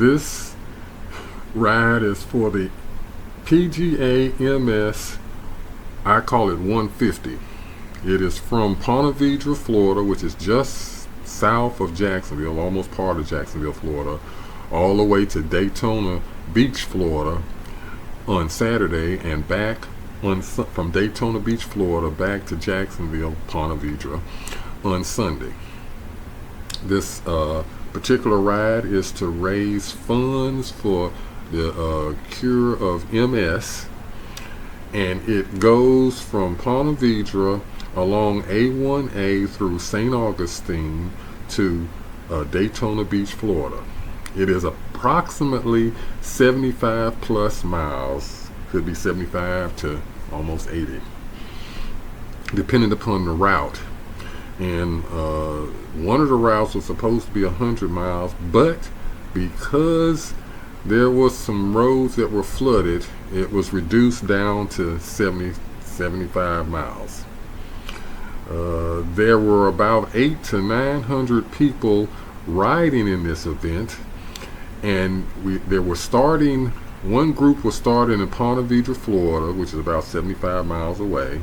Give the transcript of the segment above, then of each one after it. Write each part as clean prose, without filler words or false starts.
This ride is for the PGA MS, I call it 150. It is from Ponte Vedra, Florida, which is just south of Jacksonville, almost part of Jacksonville, Florida, all the way to Daytona Beach, Florida on Saturday, and back from Daytona Beach, Florida, back to Jacksonville, Ponte Vedra on Sunday. This particular ride is to raise funds for the cure of MS, and it goes from Ponte Vedra along A1A through St. Augustine to Daytona Beach, Florida. It is approximately 75 plus miles, could be 75 to almost 80, depending upon the route. And one of the routes was supposed to be 100 miles, but because there was some roads that were flooded, it was reduced down to 75 miles. There were about 800 to 900 people riding in this event, and one group was starting in Ponte Vedra, Florida, which is about 75 miles away.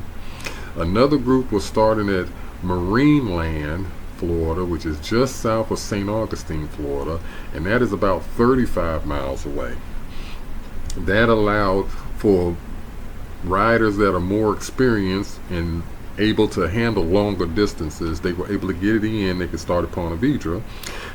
Another group was starting at Marineland, Florida, which is just south of St. Augustine, Florida, and that is about 35 miles away. That allowed for riders that are more experienced and able to handle longer distances. They were able to get it in. They could start at Ponte Vedra,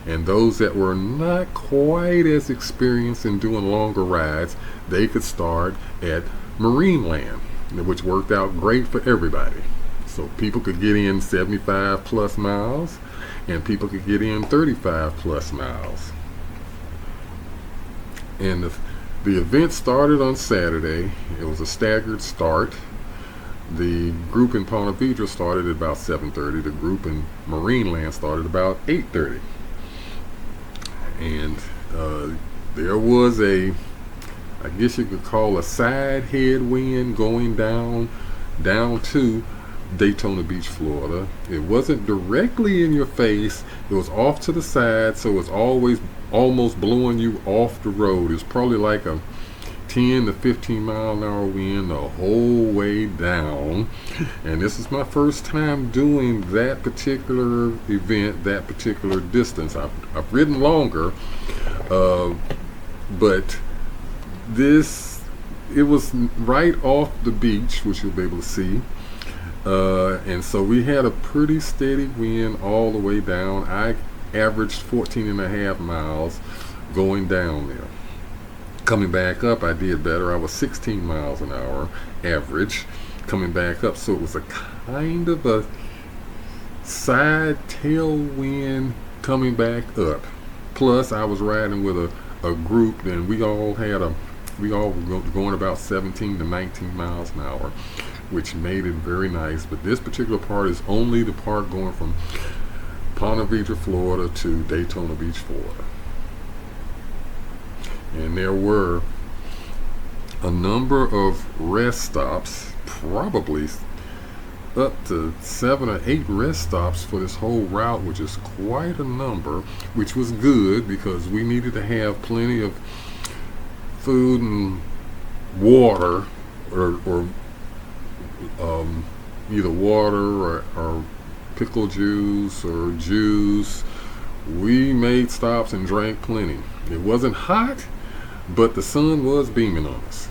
and those that were not quite as experienced in doing longer rides, they could start at Marineland, which worked out great for everybody. So people could get in 75 plus miles, and people could get in 35 plus miles. And the event started on Saturday. It was a staggered start. The group in Ponte Vedra started at about 7:30. The group in Marineland started about 8:30. And there was I guess you could call a side headwind going down to Daytona Beach, Florida. It wasn't directly in your face. It was off to the side, so it's always almost blowing you off the road. It's probably like a 10 to 15 mile an hour wind the whole way down. And this is my first time doing that particular event, that particular distance. I've ridden longer, but it was right off the beach, which you'll be able to see. And so we had a pretty steady wind all the way down. I averaged 14 and a half miles going down there. Coming back up, I did better. I was 16 miles an hour average coming back up. So it was a kind of a side tailwind coming back up. Plus, I was riding with a group, and we all were going about 17 to 19 miles an hour, which made it very nice. But this particular part is only the part going from Ponte Vedra, Florida to Daytona Beach, Florida. And there were a number of rest stops, probably up to 7 or 8 rest stops for this whole route, which is quite a number, which was good because we needed to have plenty of food and water, or either water or pickle juice or juice. We made stops and drank plenty. It wasn't hot, but the sun was beaming on us.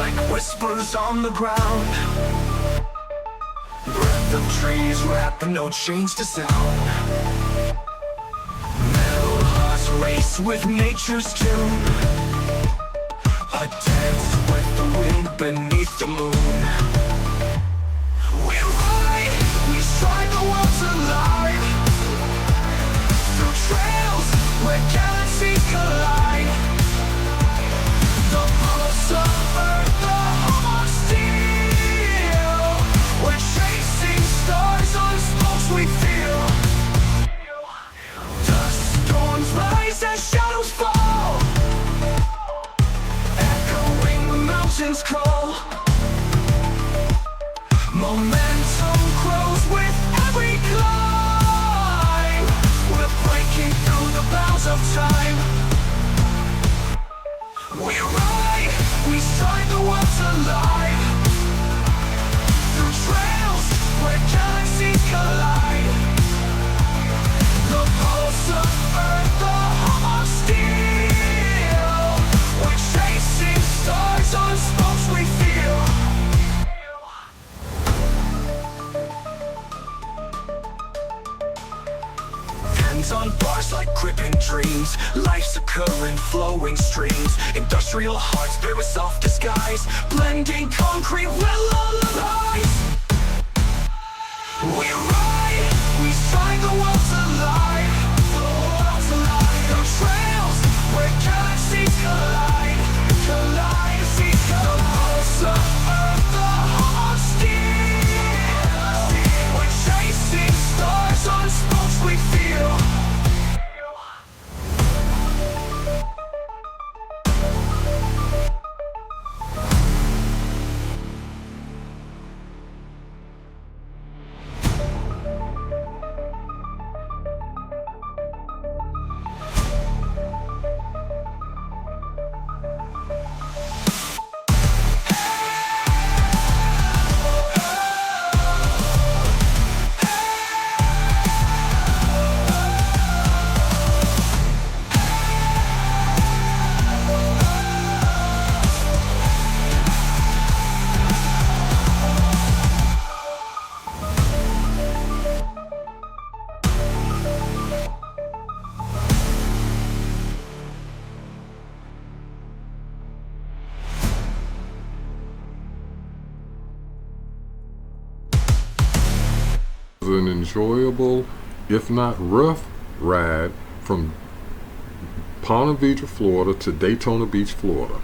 like whispers on the ground. Breath of trees wrap, no change to sound. Metal hearts race with nature's tune. A dance with the wind beneath the moon. We ride, we strike the world's alive. Through trails where galaxies collide. The pulse of Earth, the home of steel. We're chasing stars on spokes we feel. Dust storms rise as shadows fall, echoing the mountains call. Momentum grows with every climb. We're breaking through the bounds of time. We ride, we strike the world's alive. Through trails where galaxies collide. The pulse of Earth, the hum of steel. We're chasing stars on spokes we feel. Hands on bars like gripping dreams. Life's a current, flowing streams. Industrial hearts bear with self-disguise, blending concrete with lullabies. We ride, we sign the world's alive. The world's alive. The trails where galaxies collide. Galaxies collide. The pulse of Earth, the hum of steel. We're chasing stars on spokes we feel. An enjoyable, if not rough, ride from Ponte Vedra, Florida to Daytona Beach, Florida.